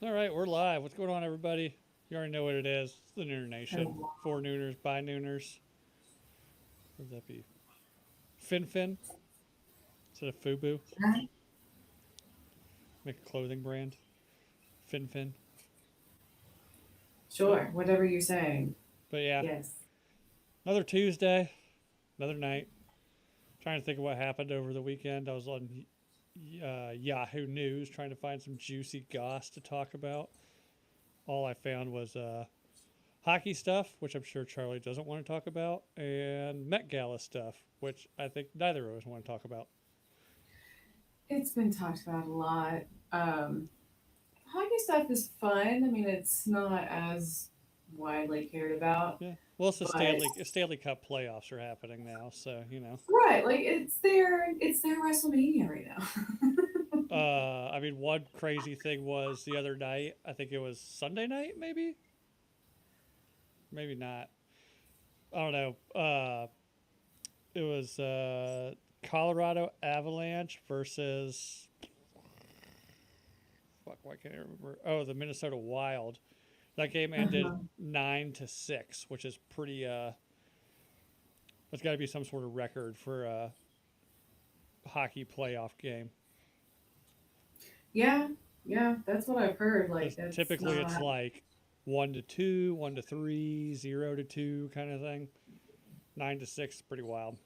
All right, we're live. What's going on, everybody? You already know what it is. It's the Nooner Nation. Oh, For Nooners, by Nooners. What would that be? Fin Fin instead of Fubu. okay. Make a clothing brand. Fin Fin. But Sure, whatever you're saying. but yeah, Yes. another Tuesday, another night. Trying to think of what happened over the weekend. I was on Yahoo News trying to find some juicy goss to talk about. All I found was hockey stuff, which I'm sure Charlie doesn't want to talk about, and Met Gala stuff, which I think neither of us want to talk about. It's been talked about a lot. Um, Hockey stuff is fun. I mean, it's not as widely cared about, Yeah. Well, it's the but Stanley Cup playoffs are happening now, so you know. right, like it's their WrestleMania right now. I mean, one crazy thing was the other night. I think it was Sunday night, maybe not. I don't know. It was Colorado Avalanche versus fuck. Why can't I remember? Oh, the Minnesota Wild. That game ended Uh-huh. 9-6, which is pretty. That's got to be some sort of record for a hockey playoff game. Yeah, yeah, that's what I've heard. Like Because that's typically it's not. like 1-2, 1-3, 0-2 kind of thing. 9-6 is pretty wild.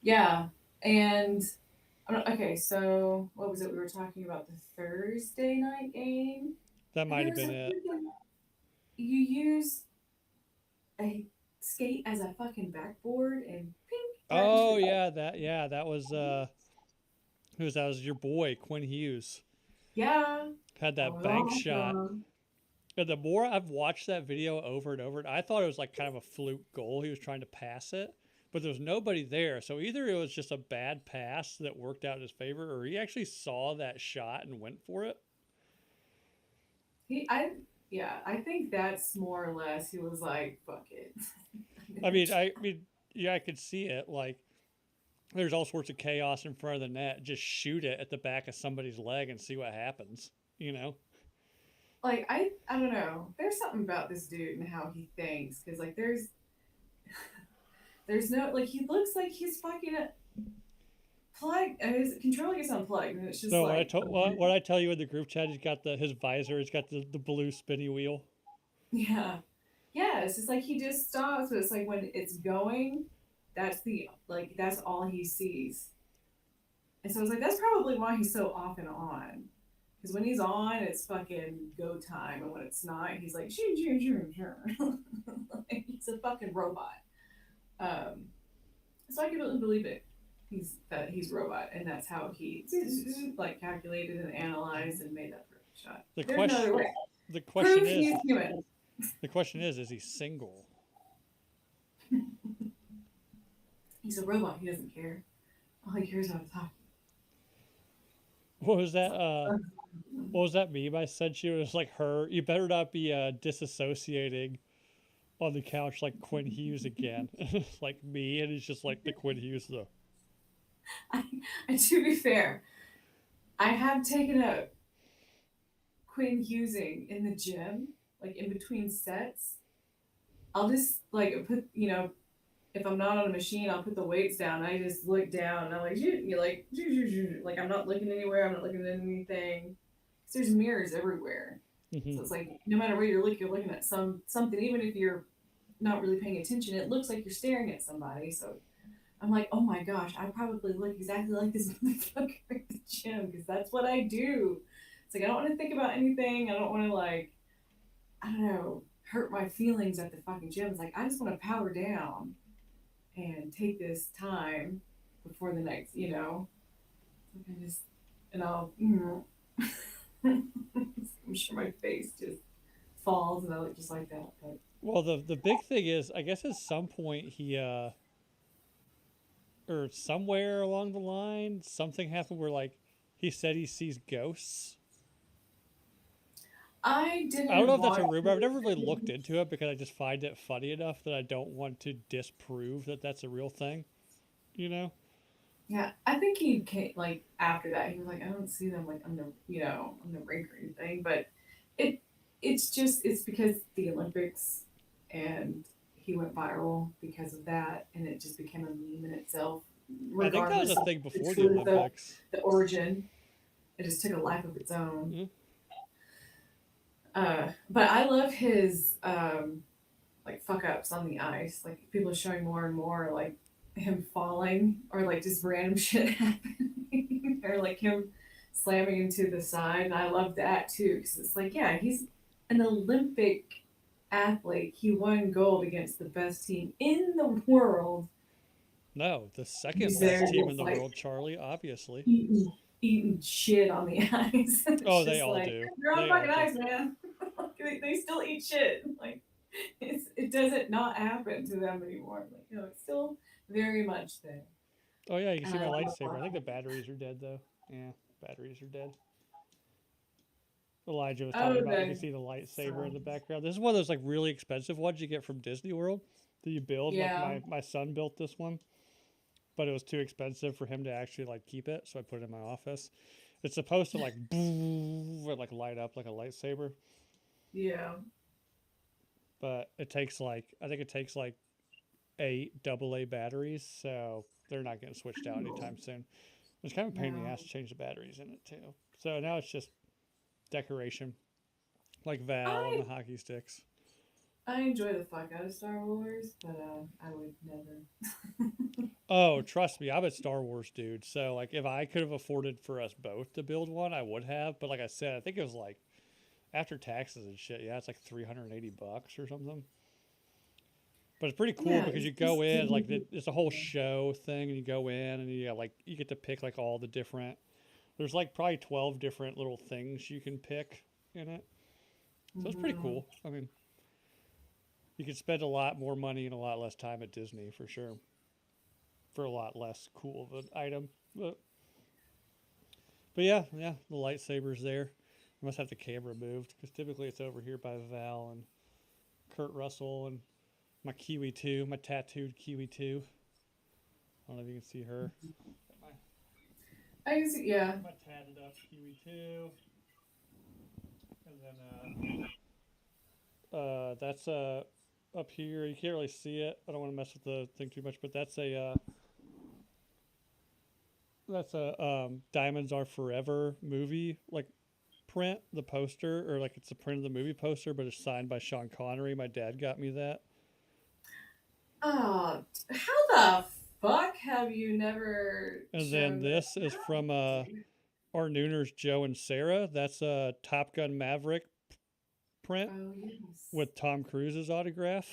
Yeah, and okay. So what was it we were talking about? The Thursday night game, That and might there have was been a it. you use a skate as a fucking backboard and pink that Oh shit. yeah, that was who was that? Was your boy Quinn Hughes Yeah, had that that was bank shot. awesome. And the more I've watched that video over and over, I thought it was like kind of a fluke goal. He was trying to pass it, but there was nobody there. So either it was just a bad pass that worked out in his favor, or he actually saw that shot and went for it. He, I, yeah, I think that's more or less. He was like, "Fuck it." I'm I gonna mean, yeah, I could see it. Like there's all sorts of chaos in front of the net. Just shoot it at the back of somebody's leg and see what happens. You know? like I don't know. There's something about this dude and how he thinks because like there's no like he looks like he's fucking plug. His controller gets unplugged and it's just No, like what I tell you in the group chat, he's got his visor. He's got the blue spinny wheel. yeah. Yeah, it's just like he just stops, but it's like when it's going, that's all he sees. And so it's like that's probably why he's so off and on. Because when he's on, it's fucking go time, and when it's not, he's like shoo shoo shoo shoo. Like, he's a fucking robot. Um, so I can really believe it. He's a robot, and that's how he like calculated and analyzed and made that perfect shot. The There's no other question, way. the question Proof is, he's human. is he single? He's a robot. He doesn't care. All he cares about is hockey. What was that? What was that meme I sent you? It was like her. You better not be disassociating on the couch like Quinn Hughes again. It's like me, and it's just like the Quinn Hughes though. I, and to be fair, I have taken a Quinn Husing in the gym, like in between sets. I'll just like put, if I'm not on a machine, I'll put the weights down. I just look down and I'm like, you like, like I'm not looking anywhere. I'm not looking at anything. 'Cause there's mirrors everywhere. Hmm. So it's like no matter where you're looking at something. Even if you're not really paying attention, it looks like you're staring at somebody. So I'm like, oh my gosh, I probably look exactly like this motherfucker at the gym because that's what I do. It's like I don't want to think about anything. I don't want to like, I don't know, hurt my feelings at the fucking gym. It's like I just want to power down and take this time before the next, like I just and I'll, I'm sure my face just falls and I look just like that. But Well, the big thing is, I guess at some point he or somewhere along the line, something happened where like he said he sees ghosts. I I don't know didn't if that's a watch. rumor. I've never really looked into it because I just find it funny enough that I don't want to disprove that that's a real thing. You know? Yeah, I think he came like after that. He was like, I don't see them like on the on the rink or anything, but it it's because the Olympics, and he went viral because of that, and it just became a meme in itself, I think that was regardless a of thing the before the truth of Olympics. the origin. It just took a life of its own. Mm. But I love his like fuck ups on the ice. Like people are showing more and more like him falling or like just random shit happening or like him slamming into the side. And I love that too because it's like, yeah, he's an Olympic athlete. He won gold against the best team in the world. No, the second He's there best team in just the like world, Charlie, obviously. eating shit on the ice. It's Oh, they just all like do. you're on They all fucking do. ice, man. They still eat shit. Like it doesn't not happen to them anymore. Like it's still very much there. Oh yeah, you can And see I my love lightsaber. I think the batteries are dead though. Yeah, batteries are dead. Elijah was talking oh about. You can the see the lightsaber in so the background. This is one of those like really expensive ones you get from Disney World that you build. Like yeah. my son built this one, but it was too expensive for him to actually like keep it, so I put it in my office. It's supposed to like boom, or like light up like a lightsaber, Yeah. but it takes like I think it takes like 8 AA batteries, so they're not getting switched out Oh, anytime soon. It's kind of a pain in the ass no. to change the batteries in it too. So now it's just decoration, like Val and I the hockey sticks. I enjoy the fuck out of Star Wars, but I would never. Oh, trust me, I'm a Star Wars dude. So like, if I could have afforded for us both to build one, I would have. But like I said, I think it was like after taxes and shit. Yeah, it's like $380 or something. But it's pretty cool Yeah, because it's you go just in like it's a whole show thing, and you go in and you get to pick like all the different. There's like probably 12 different little things you can pick in it. So it's pretty mhm. cool. I mean, you could spend a lot more money and a lot less time at Disney for sure, for a lot less cool of an item. But yeah, yeah, the lightsaber's there. I must have the camera moved because typically it's over here by Val and Kurt Russell and my Kiwi 2, my tattooed Kiwi 2. I don't know if you can see her. Got I can see, yeah. my tatted up Kiwi 2. And then that's up here. You can't really see it. I don't want to mess with the thing too much, but that's a Diamonds Are Forever movie like print, the poster, or like it's a print of the movie poster, but it's signed by Sean Connery. My dad got me that. Oh, how the fuck have you never And then shown me this is from that, dude? our Nooners, Joe and Sarah. That's a Top Gun Maverick print Oh yes. with Tom Cruise's autograph.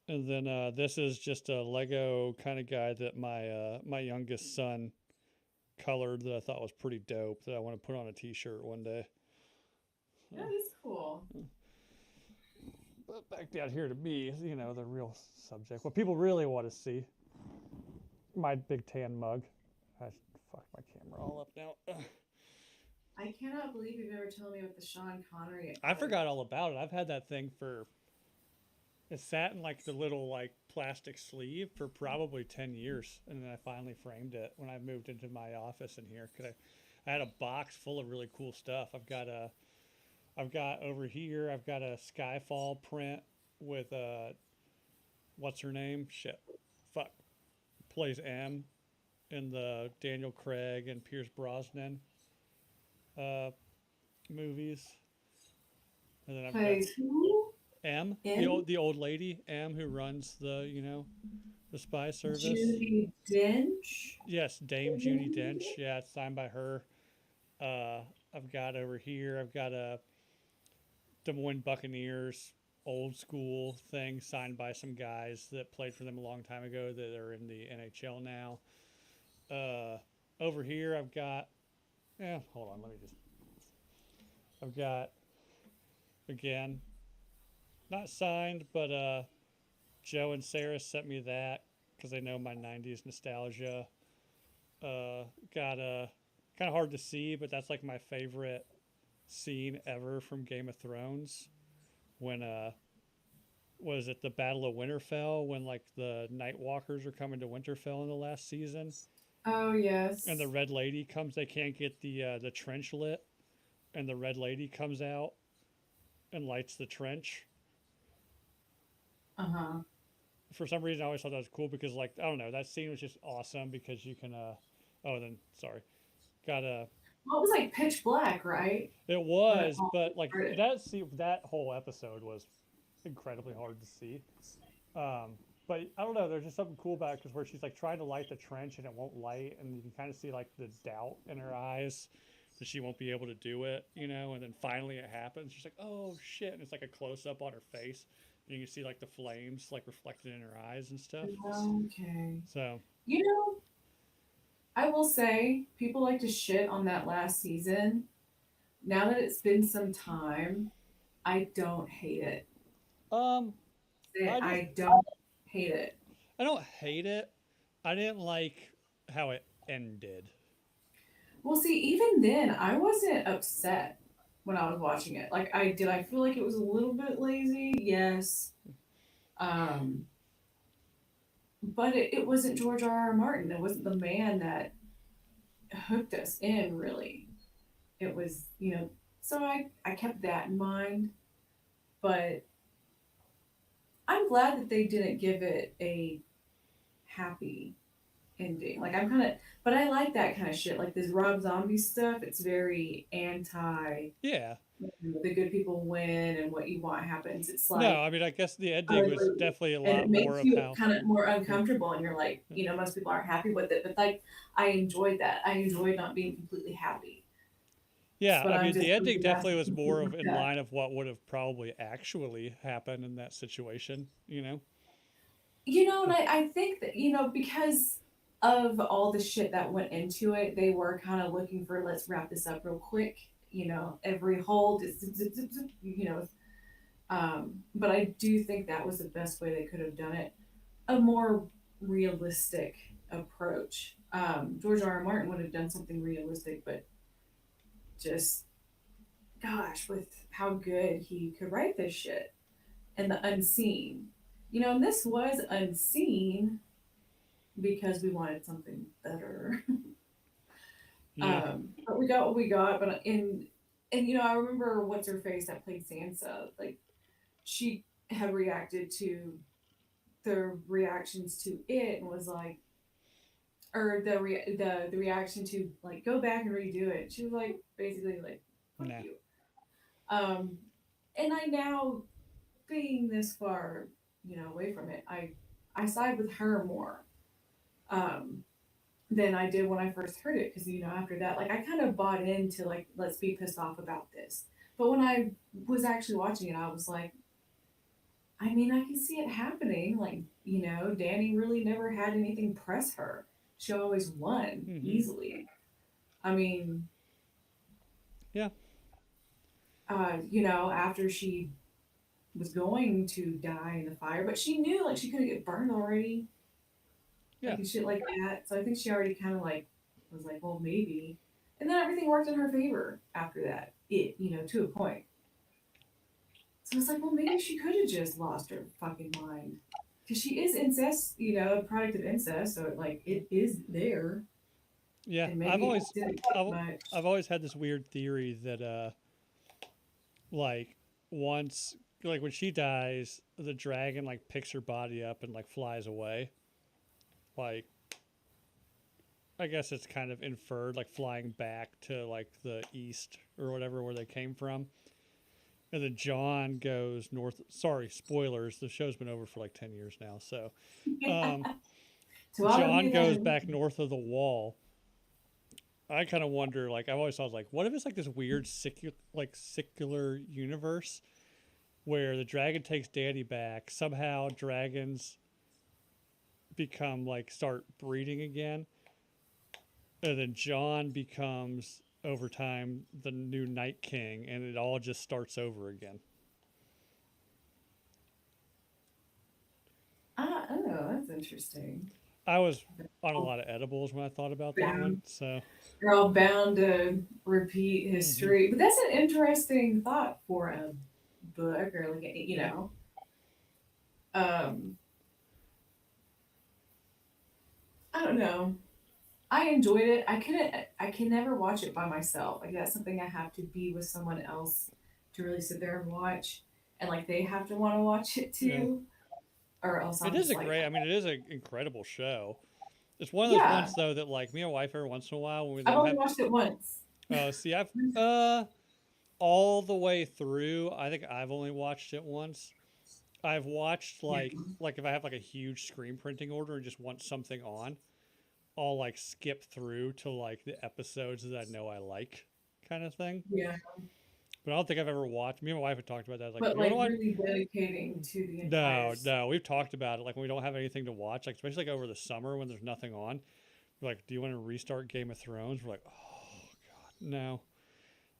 And then this is just a Lego kind of guy that my youngest son colored that I thought was pretty dope that I want to put on a T-shirt one day. That So, is cool. but back down here to me, the real subject, what people really want to see, my big tan mug. I fucked my camera all up now. I cannot believe you've never told me about the Sean Connery I forgot autograph. all about it. I've had that thing for it sat in like the little like plastic sleeve for probably 10 years, and then I finally framed it when I moved into my office in here. Cause I had a box full of really cool stuff. I've got over here. I've got a Skyfall print with what's her name? Shit, fuck, plays M in the Daniel Craig and Pierce Brosnan uh, movies. And then I've got Plays who? M, In the old lady M who runs the spy service. Judy Dench. Yes, Dame Judy Dench. Yeah, it's signed by her. Uh, I've got over here. I've got a Des Moines Buccaneers old school thing signed by some guys that played for them a long time ago that are in the NHL now. Over here, I've got. Yeah, hold on. Let me just. I've got again, not signed, but Joe and Sarah sent me that because they know my '90s nostalgia. Got a kind of hard to see, but that's like my favorite scene ever from Game of Thrones when was it the Battle of Winterfell when like the Night Walkers are coming to Winterfell in the last season, Oh and the yes. Red Lady comes. They can't get the trench lit, and the Red Lady comes out and lights the trench. Uh huh. For some reason, I always thought that was cool because like I don't know, that scene was just awesome because you can oh then sorry got a Well, it was like pitch black, right? it When it was all but like started. that whole episode was incredibly hard to see. Um, but I don't know. There's just something cool about it because where she's like trying to light the trench and it won't light, and you can kind of see like the doubt in her eyes that she won't be able to do it, you know. And then finally it happens. She's like, "Oh shit!" And it's like a close up on her face, and you can see like the flames like reflected in her eyes and stuff. Okay. So You know, I will say people like to shit on that last season. Now that it's been some time, I don't hate it. um, I just I don't hate it. I don't hate it. I didn't like how it ended. Well, see, even then, I wasn't upset when I was watching it. Like, I feel like it was a little bit lazy? Yes. Um, but it wasn't George R. R. Martin. It wasn't the man that hooked us in, really. It was, so I kept that in mind. But I'm glad that they didn't give it a happy ending. Like, but I like that kind of shit. Like, this Rob Zombie stuff, it's very anti Yeah. the good people win and what you want happens. It's No, like, I mean I guess the ending was ugly. definitely a And it lot more makes of you how. kind of more Yeah. uncomfortable, and you're like, most people aren't happy with it, but like, I enjoyed that. I enjoyed not being completely happy. Yeah, But I I'm mean, just the ending hoping that's definitely what was people more of look in at. line of what would have probably actually happened in that situation, you know? And I think that, because of all the shit that went into it, they were kind of looking for, let's wrap this up real quick. Every hold is zip, zip, zip, zip, but I do think that was the best way they could have done it. A more realistic approach. George R. R. Martin would have done something realistic, but just, gosh, with how good he could write this shit and the unseen. And this was unseen because we wanted something better. Yeah. But we got what we got. But I remember what's her face that played Sansa. Like, she had reacted to the reactions to it and was like, or the reaction to like go back and redo it. She was like basically like, fuck Nah. you. Um, and I now, being this far, away from it, I side with her more. Um, than I did when I first heard it, because after that, like, I kind of bought into, like, let's be pissed off about this. But when I was actually watching it, I was like, I mean, I can see it happening. Like, Danny really never had anything press her. She always won Hmm. easily. I mean, Yeah. after she was going to die in the fire, but she knew, like, she couldn't get burned already, like, Yeah. and shit like that. So I think she already kind of like was like, well, maybe. And then everything worked in her favor after that. To a point. So it's like, well, maybe she could have just lost her fucking mind. Because she is incest, a product of incest, so like it is there, Yeah. and I've maybe it always didn't I've, take much. I've always had this weird theory that like once like when she dies, the dragon like picks her body up and like flies away. Like I guess it's kind of inferred like flying back to like the east or whatever where they came from. And then John goes north. Sorry, spoilers. The show's been over for like 10 years now. So um, To all of John you that goes are back north of the wall. I kind of wonder, like, I've always thought, like, what if it's like this weird, secular universe where the dragon takes Danny back? Somehow dragons become, like, start breeding again. And then John becomes, over time, the new Night King. And it all just starts over again. I don't know, that's interesting. I was on a lot of edibles when I thought about that one. Bound, So, you're all bound to repeat hmm, history, but that's an interesting thought for a book or like, um, I don't know. I enjoyed it. I couldn't. I can never watch it by myself. Like that's something I have to be with someone else to really sit there and watch, and like they have to want to watch it Yeah. too, or else It I'm is just a like, great. I mean, it is an incredible show. It's one of those yeah. ones though that like me and my wife every once in a while when we I've don't only have. watched it once. See, I've all the way through. I think I've only watched it once. I've watched Yeah. like if I have like a huge screen printing order and just want something on, I'll like skip through to like the episodes that I know I like, kind of thing. Yeah. But I don't think I've ever watched. Me and my wife had talked about that. I was like, But you want to like watch? really dedicating to the entire. No, no. We've talked about it. Like when we don't have anything to watch, like especially like over the summer when there's nothing on. We're like, do you want to restart Game of Thrones? We're like, oh god, no.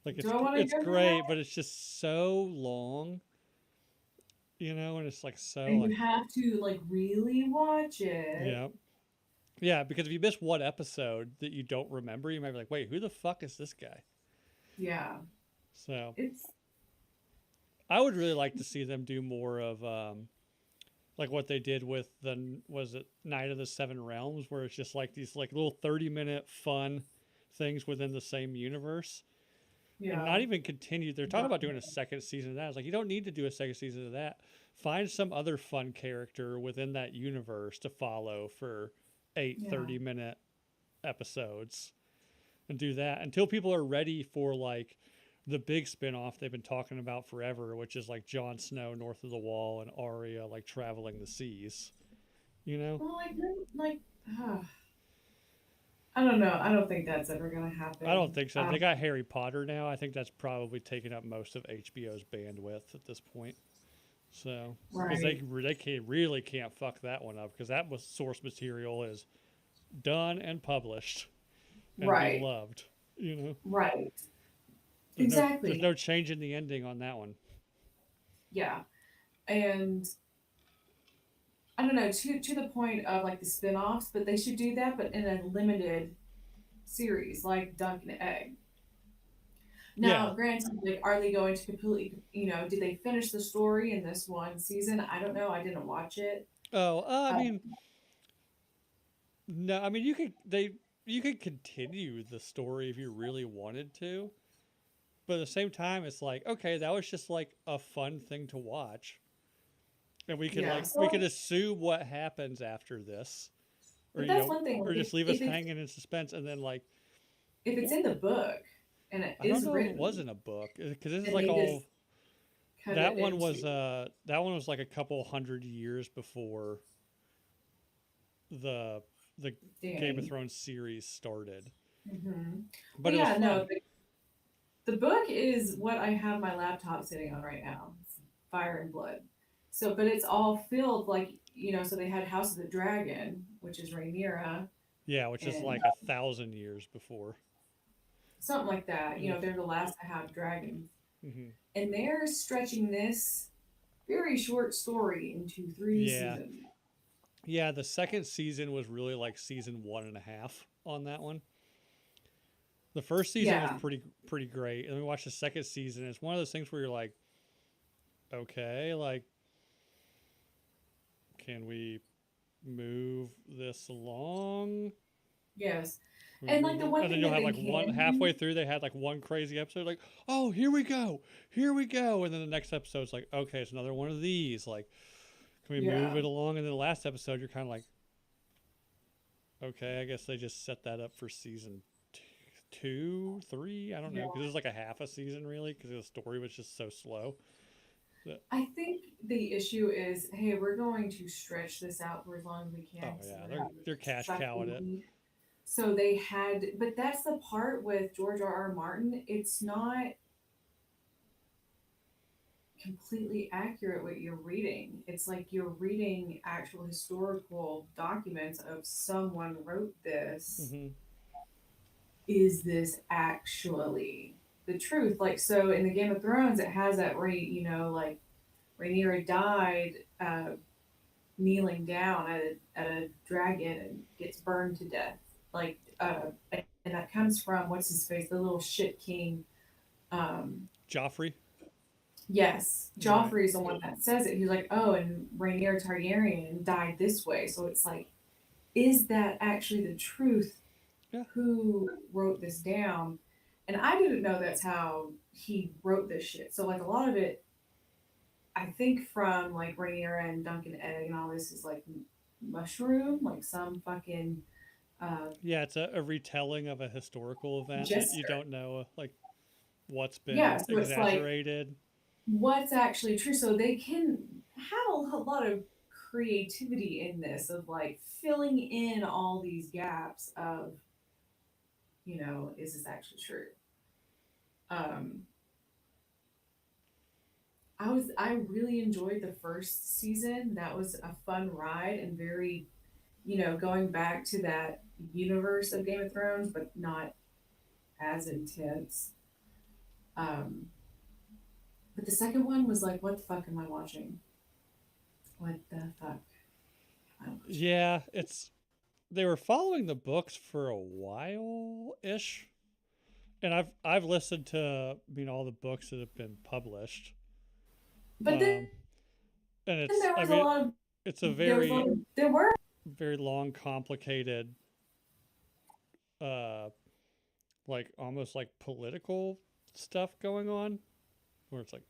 Like Do I want to it's go through great, that? but it's just so long, and it's like so And like you have to like really watch it. yeah, yeah. Because if you miss one episode that you don't remember, you might be like, wait, who the fuck is this guy? Yeah. So It's I would really like to see them do more of like what they did with the was it Night of the Seven Realms, where it's just like these like little 30-minute fun things within the same universe. And yeah. not even continue. They're talking about doing a second season of that. It's like you don't need to do a second season of that. Find some other fun character within that universe to follow for eight Yeah. 30-minute episodes and do that until people are ready for like the big spin-off they've been talking about forever, which is like Jon Snow north of the wall and Arya like traveling the seas, you know? Well, like, I don't know. I don't think that's ever gonna I don't happen. think so. They got Harry Potter now. I think that's probably taking up most of HBO's bandwidth at this point. So, because Right. they can't, really can't fuck that one up because that was source material is done and published and Right. beloved. You know, Right. there's Exactly. no change in the ending on that one. Yeah. And I don't know, to the point of like the spin-offs, but they should do that, but in a limited series, like Dunk and Egg. Yeah. Now, granted, like, are they going to completely, did they finish the story in this one season? I don't know. I didn't watch it. Oh, I Uh, mean, no. I mean, you could continue the story if you really wanted to, but at the same time, it's like okay, that was just like a fun thing to watch, and yeah. we So, could assume what happens after this, or but that's one thing. or Like, just leave us hanging in suspense, and then like if it's in the book and it I don't is know if it was written, in a book because this is and like they just all cut it that one was like a couple hundred years before the the Game of Danny. Thrones series started, Well, but it was yeah, no, fun. the book is what I have my laptop sitting on right now. It's Fire and Blood. So, but it's all filled like So they had House of the Dragon, which is Rhaenyra, Yeah, which is and like 1,000 years before. something like that. Yeah. They're the last to have dragons, Hmm. and they're stretching this very short story into three Yeah, seasons. yeah. The second season was really like season one and a half on that one. The first season was Yeah, pretty great, and then we watched the second season. It's one of those things where you're like, okay, like, can we move this along? yes, Can we and like move the it? one And then thing you'll that have they like one can do, halfway through. They had like one crazy episode, like, oh, here we go, and then the next episode's like, okay, it's another one of these. Like, can we move yeah, it along? And then the last episode, you're kind of like, okay, I guess they just set that up for season two, three. I don't know yeah. because it was like a half a season really because the story was just so slow. But, I think the issue is, hey, we're going to stretch this out for as long as we can oh because yeah, we're going they're to cash suck the cowing it. lead. So they had, but that's the part with George R. R. Martin. It's not completely accurate what you're reading. It's like you're reading actual historical documents of someone wrote this. Hmm. Is this actually the truth? Like, so in the Game of Thrones, it has that rate, like Rhaenyra died kneeling down at a dragon and gets burned to death. Like, and that comes from what's his face, the little shit king. Um, Joffrey. Yes, Right. Joffrey's the one that says it. He's like, oh, and Rhaenyra Targaryen died this way. So it's like, is that actually the truth? Yeah. Who wrote this down? And I didn't know that's how he wrote this shit. So like a lot of it, I think from like Rhaenyra and Duncan Egg and all this is like mushroom, like some fucking uh, Yeah, it's a retelling of a historical event that you jester. don't know, like what's Yeah, been so it's like exaggerated. what's actually true. So they can have a lot of creativity in this of like filling in all these gaps of, is this actually true? Um, I really enjoyed the first season. That was a fun ride and very, going back to that universe of Game of Thrones, but not as intense. Um, but the second one was like, what the fuck am I watching? What the fuck am I watching? Yeah, it's they were following the books for a while ish, and I've listened to all the books that have been published. But then Um, and it's there I was a mean lot of it's a there was a lot very of there were, very long, complicated, uh, like almost like political stuff going on, where it's like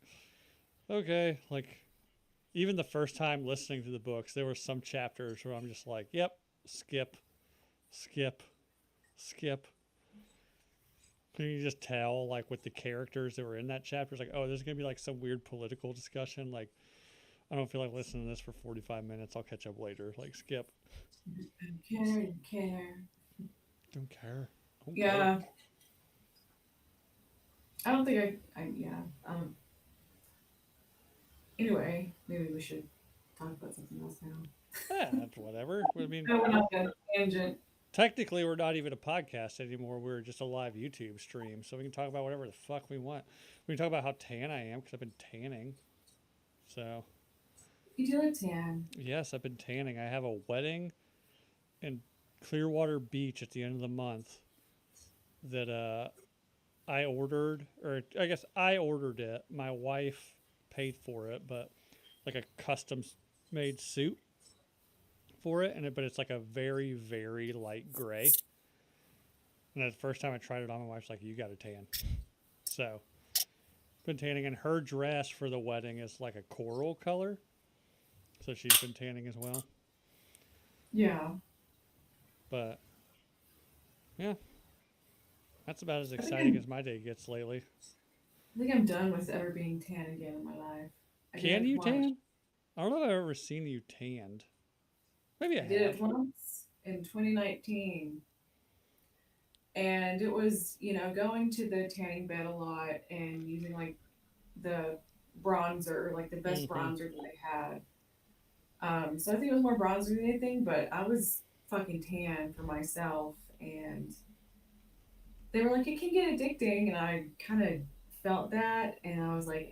okay, like even the first time listening to the books, there were some chapters where I'm just like, yep, skip, skip, skip. Can you just tell, like, with the characters that were in that chapter? It's like, oh, there's gonna be like some weird political discussion. Like, I don't feel like listening to this for 45 minutes. I'll catch up later. Like, skip. didn't care. Don't care. Don't care. Yeah, I don't think I yeah. Anyway, maybe we should talk about something else now. Yeah, that's whatever. I mean, I went off on a tangent. technically, we're not even a podcast anymore. We're just a live YouTube stream, so we can talk about whatever the fuck we want. We can talk about how tan I am because I've been tanning. So, You do a tan. yes, I've been tanning. I have a wedding in Clearwater Beach at the end of the month that I ordered, or I guess I ordered it. My wife paid for it, but like a custom made suit for it, but it's like a very very light gray. And the first time I tried it on, my wife's like, "You got a tan." So been tanning, and her dress for the wedding is like a coral color, so she's been tanning as well. Yeah, But yeah, that's about as I think exciting I'm as my day gets lately. I think I'm done with ever being tan again in my life. I did Can it you once. tan? I don't know if I've ever seen you tanned. Maybe I I did have. it once in 2019. And it was, going to the tanning bed a lot and using like the bronzer, like the best Mm-hmm. bronzer that they had. So I think it was more bronzer than anything, but I was fucking tan for myself. And they were like, it can get addicting. And I kind of felt that. And I was like,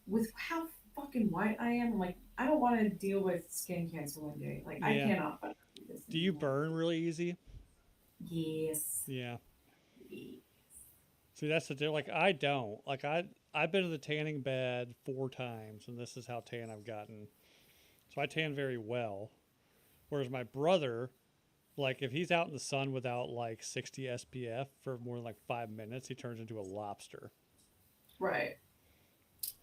with how fucking white I am, I'm like, I don't want to deal with skin cancer one day. Like, I Yeah. cannot fucking do this Do you anymore. burn really easy? Yes. Yeah. See, that's the deal. Like I don't. I've been to the tanning bed 4 times, and this is how tan I've gotten. So I tan very well. Whereas my brother, like if he's out in the sun without like 60 SPF for more than like 5 minutes, he turns into a lobster. Right.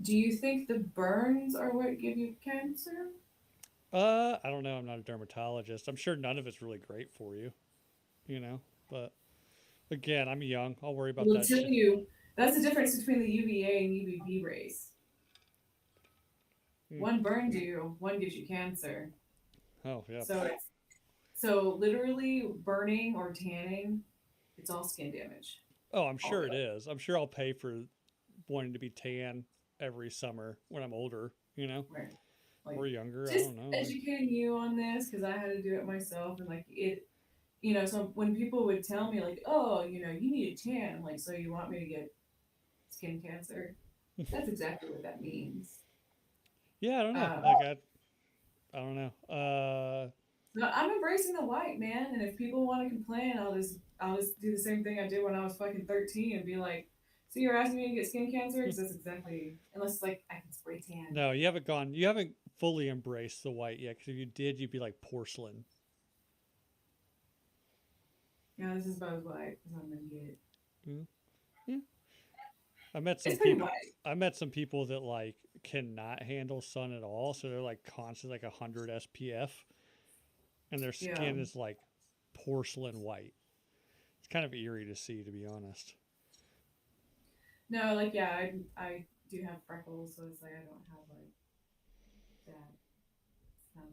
Do you think the burns are what give you cancer? I don't know. I'm not a dermatologist. I'm sure none of it's really great for you, you know. But again, I'm young. I'll worry about It'll that tell shit. you that's the difference between the UVA and UVB rays. Hmm. One burns you, one gives you cancer. Oh yeah. So literally burning or tanning, it's all skin damage. Oh, I'm All sure of it it. is. I'm sure I'll pay for wanting to be tan every summer when I'm older, Right. Like or younger. I just don't know. Like, educating you on this because I had to do it myself and like it so when people would tell me like, oh, you need a tan, I'm like, so you want me to get skin cancer? That's exactly what that means. yeah, I don't know. Um, I don't know. no, I'm embracing the white man, and if people want to complain, I'll just do the same thing I did when I was fucking 13 and be like, So you're asking me to get skin cancer? Because that's exactly, unless it's like I can spray tan. No, you haven't gone. You haven't fully embraced the white yet. Because if you did, you'd be like porcelain. Yeah, this is about as white as I'm gonna get. Mm. Yeah. I met some It's pretty people. white. I met some people that like cannot handle sun at all, so they're like constant like 100 SPF, and their Yeah. skin is like porcelain white. It's kind of eerie to see, to be honest. No, like yeah, I do have freckles, so it's like I don't have like that. It's not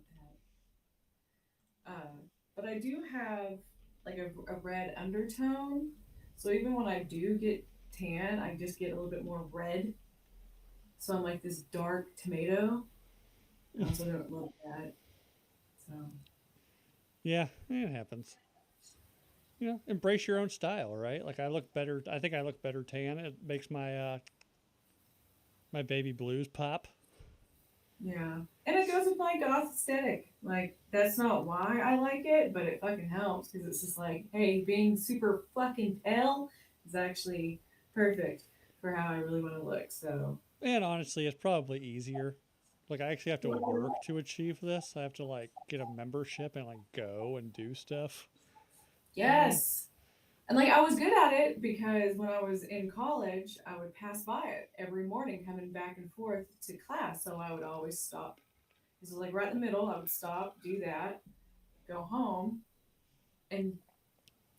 that. But I do have like a red undertone. So even when I do get tan, I just get a little bit more red. So I'm like this dark tomato. I also don't love that. So Yeah, it happens. You know, embrace your own style, right? Like I look better. I think I look better tan. It makes my baby blues pop. yeah. And it goes with my goth aesthetic. Like that's not why I like it, but it fucking helps because it's just like, hey, being super fucking pale is actually perfect for how I really want to look. So And honestly, it's probably easier. Like I actually have to work to achieve this. I have to like get a membership and like go and do stuff. You know? yes. And like I was good at it because when I was in college, I would pass by it every morning coming back and forth to class. So I would always stop. This was like right in the middle. I would stop, do that, go home, and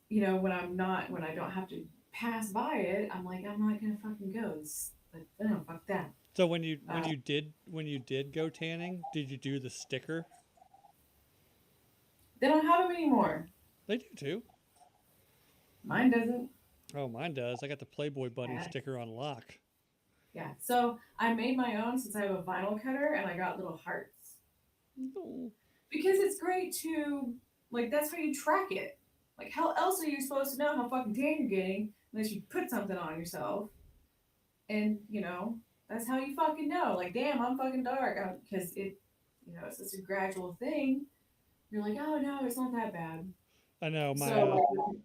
when when I don't have to pass by it, I'm like, I'm not gonna fucking go. It's like, no, fuck that. So when you Uh, when you did go tanning, did you do the sticker? they don't have them anymore. They do too. Mine doesn't. Oh, mine does. I got the Playboy Bunny Yeah. sticker on lock. Yeah. So I made my own since I have a vinyl cutter and I got little hearts Oh. because it's great to like. That's how you track it. Like, how else are you supposed to know how fucking tan you're getting unless you put something on yourself? And that's how you fucking know. Like, damn, I'm fucking dark because it's such a gradual thing. You're like, oh no, it's not that bad. I know So like,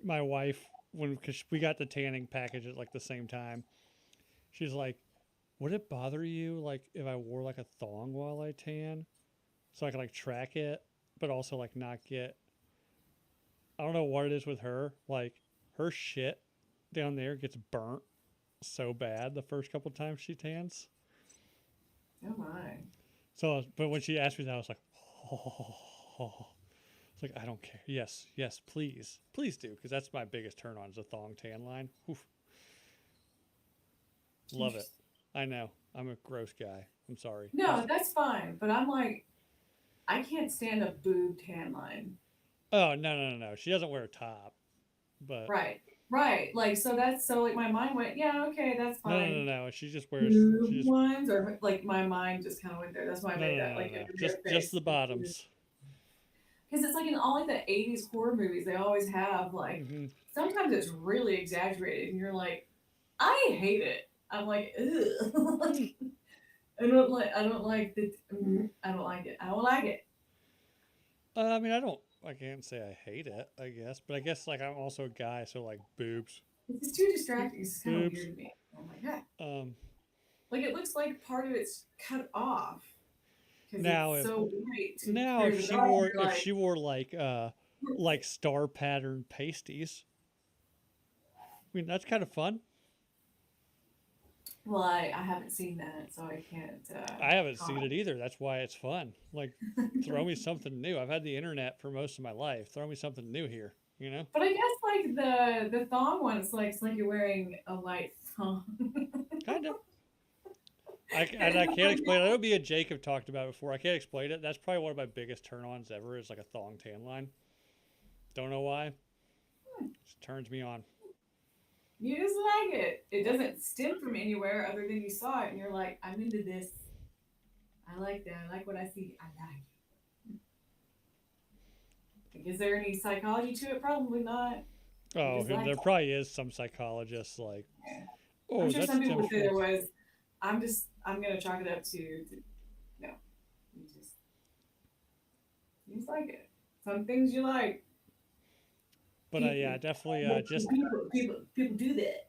my wife when because we got the tanning package at like the same time. She's like, "Would it bother you like if I wore like a thong while I tan, so I could like track it, but also like not get I don't know what it is with her. Like her shit down there gets burnt so bad the first couple times she tans. oh my. So, but when she asked me that, I was like, oh. It's like I don't care. Yes, yes, please, please do, because that's my biggest turn on is a thong tan line. Oof, love it. Interesting. I know. I'm a gross guy. I'm sorry. No, that's fine. But I'm like, I can't stand a boob tan line. Oh no. She doesn't wear a top, but Right. Right. Like, so that's so like my mind went, yeah, okay, that's fine. no. She just wears. Boob She just ones, or like my mind just kind of went there. That's why I made that like a weird Just face. the bottoms. Because it's like in all like the 80s horror movies, they always have like, Hmm. sometimes it's really exaggerated and you're like, I hate it. I'm like, ugh. Like, I don't like the, I don't like it. I don't like it. I mean, I don't. I can't say I hate it. I guess, but I guess like I'm also a guy, so like boobs, It's just too distracting. It's just kind of boobs. weird to me. Oh my god. Um, Like it looks like part of it's cut off because now it's if so white to now clear the dark. You're if like, she wore like star pattern pasties, I mean that's kind of fun. well, I haven't seen that, so I can't I haven't seen comment. it either. That's why it's fun. Like, throw me something new. I've had the internet for most of my life. Throw me something new here. You know? But I guess like the thong one, it's like you're wearing a white thong. Kind of. And I it's can't like, explain it. I know me and Jake have talked about it before. I can't explain it. That's probably one of my biggest turn-ons ever is like a thong tan line. Don't know why. Just turns me on. you just like it. It doesn't stem from anywhere other than you saw it, and you're like, I'm into this. I like that. I like what I see. I like it. Like, is there any psychology to it? Probably not. You Oh, just like there it. probably is some psychologist like, Yeah. I'm oh, sure that some people stems would say from. there was. I'm gonna chalk it up to no. You just like it. Some things you like. But People, yeah, definitely people do that.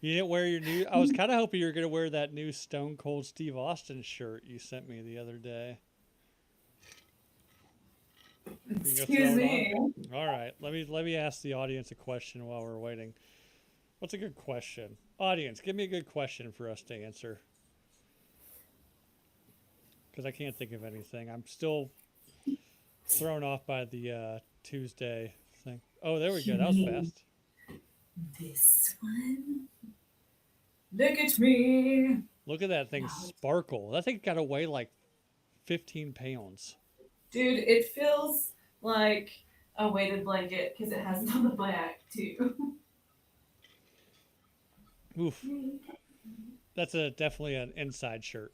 You didn't wear your new. I was kind of hoping you were gonna wear that new Stone Cold Steve Austin shirt you sent me the other day. You can go Excuse throw it on. me. All right. Let me ask the audience a question while we're waiting. What's a good question? Audience, give me a good question for us to answer. Because I can't think of anything. I'm still thrown off by the Tuesday thing. Oh, there we go. You That was mean fast. this one? Look at me. Look at that thing Wow. sparkle. That thing got to weigh like 15 pounds. Dude, it feels like a weighted blanket because it has it on the back too. Oof. That's definitely an inside shirt.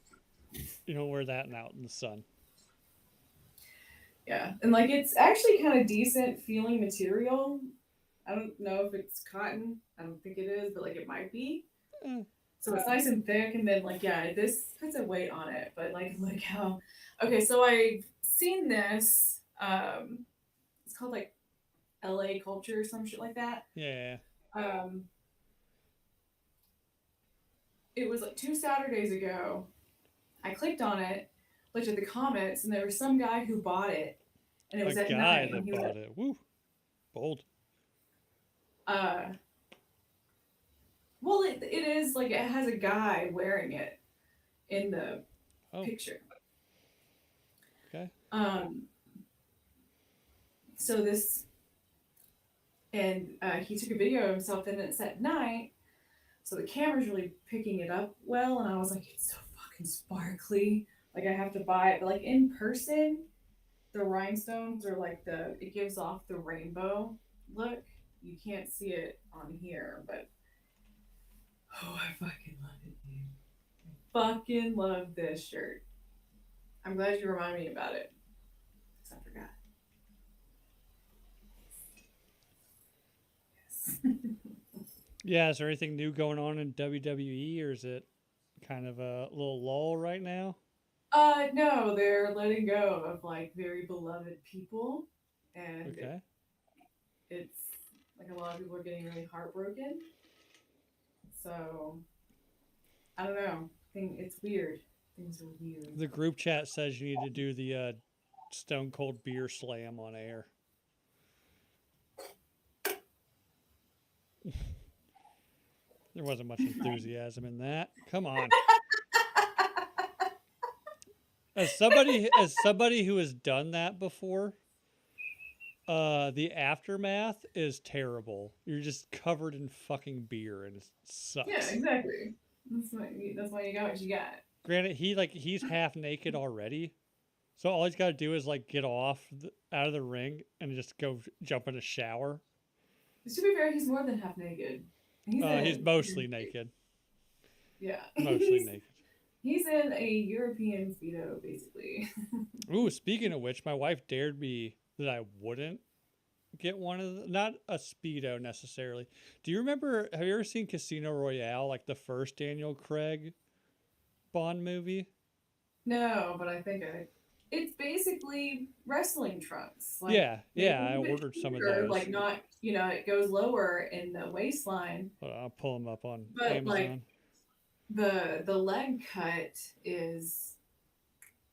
You don't wear that out in the sun. Yeah, and like it's actually kind of decent feeling material. I don't know if it's cotton. I don't think it is, but like it might be. Eh, So it's nice and thick, and then like yeah, this puts a weight on it. But like look how. Okay, so I've seen this. It's called like LA Culture or some shit like that. yeah. Um, it was like 2 Saturdays ago. I clicked on it, looked at the comments, and there was some guy who bought it, and it A was at guy night, and that he was bought it. Woo. Bold. uh, well, it is like it has a guy wearing it in the Oh, picture. okay. Um, so this, and he took a video of himself, and it's at night, so the camera's really picking it up well, and I was like, it's so fucking sparkly. Like I have to buy it, but like in person, the rhinestones are like it gives off the rainbow look. You can't see it on here, but oh, I fucking love it, dude. Fucking love this shirt. I'm glad you reminded me about it. Because I forgot. Yes. Yeah, is there anything new going on in WWE or is it kind of a little lull right now? No, they're letting go of like very beloved people, and Okay. it's like a lot of people are getting really heartbroken. So I don't know. It's weird. Things are weird. The group chat says you need to do the Stone Cold Beer Slam on air. There wasn't much enthusiasm in that. Come on. As somebody who has done that before, the aftermath is terrible. You're just covered in fucking beer and it Yeah, sucks. exactly. That's why you got what you got. Granted, he's half naked already, so all he's got to do is like get out of the ring and just go jump in a shower. To be fair, he's more than half naked. He's mostly naked. Yeah, Mostly naked. he's in a European speedo basically. Ooh, speaking of which, my wife dared me that I wouldn't get one of not a speedo necessarily. Do you remember? Have you ever seen Casino Royale, like the first Daniel Craig Bond movie? No, but I think it's basically wrestling trunks. Like Yeah, maybe yeah. a I little bit ordered some of shorter, those. like not it goes lower in the waistline, I'll pull them up on but like Amazon. the leg cut is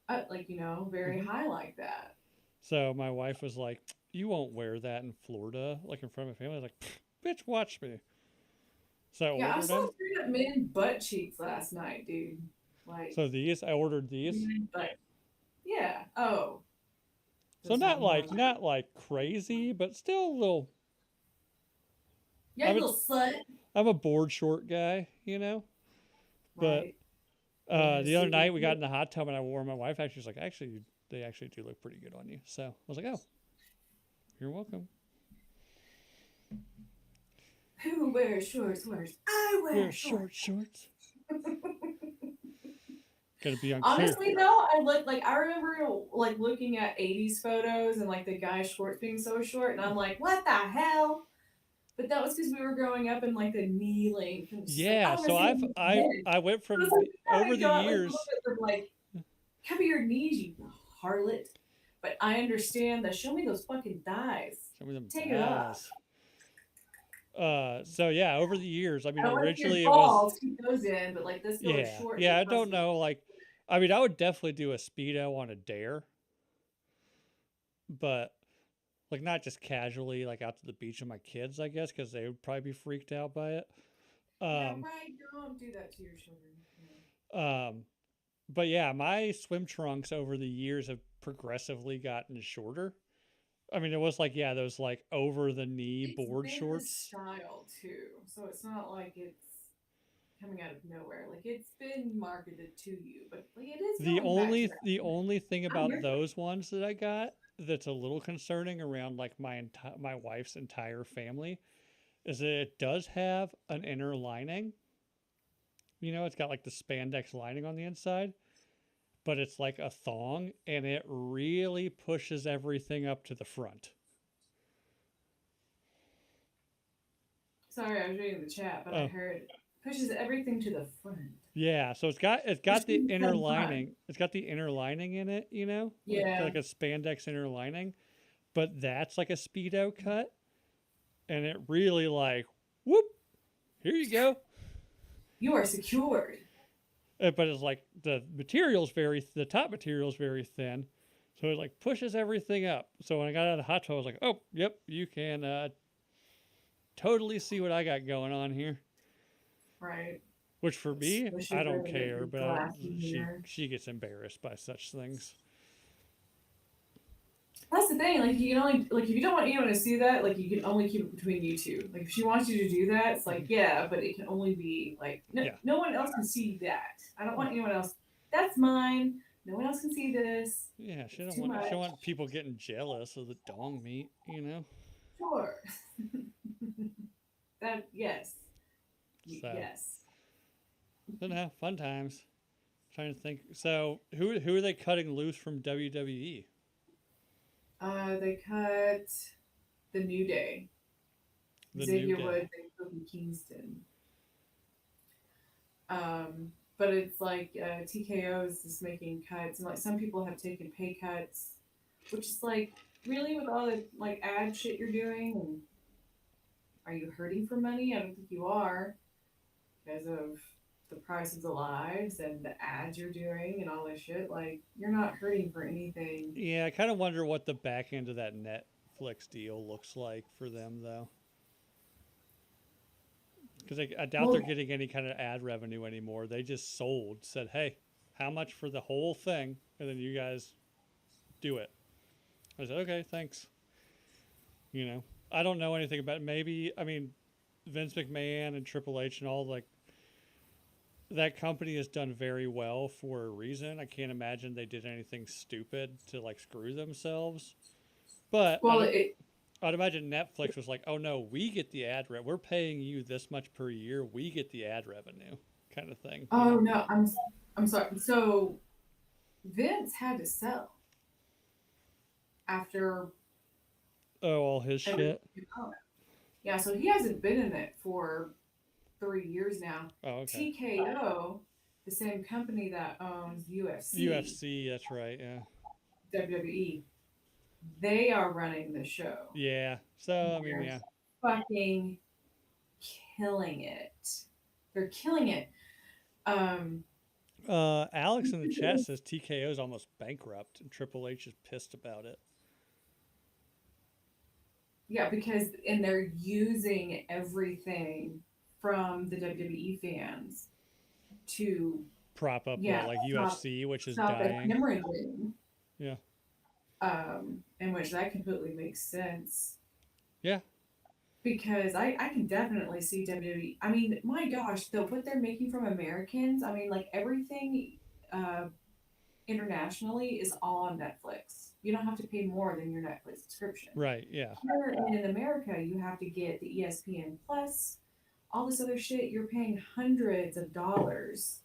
like very Hmm. high like that. So my wife was like, "You won't wear that in Florida, like in front of my family." I was like, "Bitch, watch me." So I Yeah, I ordered saw them. straight up men butt cheeks last night, dude. Like So I ordered these. men butt. Yeah. Oh, So those sound more like not like crazy, but still a little. yeah, I'm a little slut. I'm a board short guy, you know. But Right. Getting your the other suit. night we got in the hot tub and I wore my wife. Actually was like, actually, they actually do look pretty good on you. So I was like, oh, you're welcome. Who wears shorts? I Wear wear shorts. short shorts. Gotta be unclear. Honestly, though, I look like I remember like looking at '80s photos and like the guy's shorts being so short, and I'm like, what the hell? But that was because we were growing up in like the knee length, and it's just like I Yeah. want to So see I've the I men. I went But it's from like the you over gotta the go like a little years. bit of like cover your knees, you harlot. But I understand that. Show me those fucking thighs. Show me them Take it off. thighs. So yeah, over the years, I I mean, don't want to see your originally it was, balls. Keep those in, but like let's go with yeah, short and yeah. I don't fuzzy. know, like, I mean, I would definitely do a speedo on a dare, but like not just casually, like out to the beach with my kids, I guess, because they would probably be freaked out by it. Yeah, Um, right. Don't do that to your children. Yeah. um, but yeah, my swim trunks over the years have progressively gotten shorter. I mean, it was like, yeah, those like over the knee It's board been the shorts. style too, so it's not like it's coming out of nowhere. Like it's been marketed to you, but like it is The going back to only that. the only thing I'm about here for it. those ones that I got that's a little concerning around like my wife's entire family is that it does have an inner lining. You know, it's got like the spandex lining on the inside, but it's like a thong and it really pushes everything up to the front. Sorry, I was reading the chat, but I Oh, heard pushes everything to the front, yeah, so it's which got the seems inner kind of fun. lining. It's got the inner lining in it, you know? Like Yeah, a spandex inner lining, but that's like a speedo cut and it really like whoop, here you go. you are secured. But it's like the top material is very thin, so it like pushes everything up. So when I got out of the hot tub, I was like, oh, yep, you can totally see what I got going on here. Right. Which for me, Squish I it don't really care, your but glassy here. she gets embarrassed by such things. That's the thing. Like you can only like if you don't want anyone to see that, like you can only keep it between you two. Like if she wants you to do that, it's like yeah, but it can only be like Yeah, no one else can see that. I don't want anyone else. That's mine. No one else can see this. yeah. It's too She much. don't want people getting jealous of the dong meat, you know. Sure. That yes, So, yes. so no, fun times. Trying to think. So who are they cutting loose from WWE? They cut the New Day, The New Xavier Day. Woods and Kofi Kingston. But it's like TKO is just making cuts, and like some people have taken pay cuts, which is like really with all the like ad shit you're doing. And are you hurting for money? I don't think you are because of the price of the lives and the ads you're doing and all this shit. Like you're not hurting for anything. Yeah, I kind of wonder what the back end of that Netflix deal looks like for them, though. Because I doubt they're Well, getting any kind of ad revenue anymore. They just said, hey, how much for the whole thing? And then you guys do it. I said, okay, thanks. You know, I don't know anything about it. Maybe, I mean, Vince McMahon and Triple H and all, like, that company has done very well for a reason. I can't imagine they did anything stupid to, like, screw themselves. But well, it. I'd imagine Netflix was like, "Oh no, we get the We're paying you this much per year. We get the ad revenue, kind of thing." You Oh know? no, I'm sorry. So Vince had to sell after Oh, all his everything shit. came out. Yeah, so he hasn't been in it for 3 years now. Oh, okay. TKO, the same company that owns UFC, UFC. That's right. Yeah. WWE, they are running the show. Yeah. So I mean, They're yeah. fucking killing it. They're killing it. Um, Alex in the chat says TKO is almost bankrupt, and Triple H is pissed about it. yeah, because and they're using everything from the WWE fans to Prop up what yeah like stop UFC, which is stop the dying. hemorrhaging. Yeah. In which that completely makes sense Yeah. because I can definitely see WWE. I mean, my gosh, though what they're making from Americans, I mean, like everything uh, internationally is all on Netflix. You don't have to pay more than your Netflix subscription. Right. Yeah. Here in America, you have to get the ESPN Plus, all this other shit. You're paying hundreds of dollars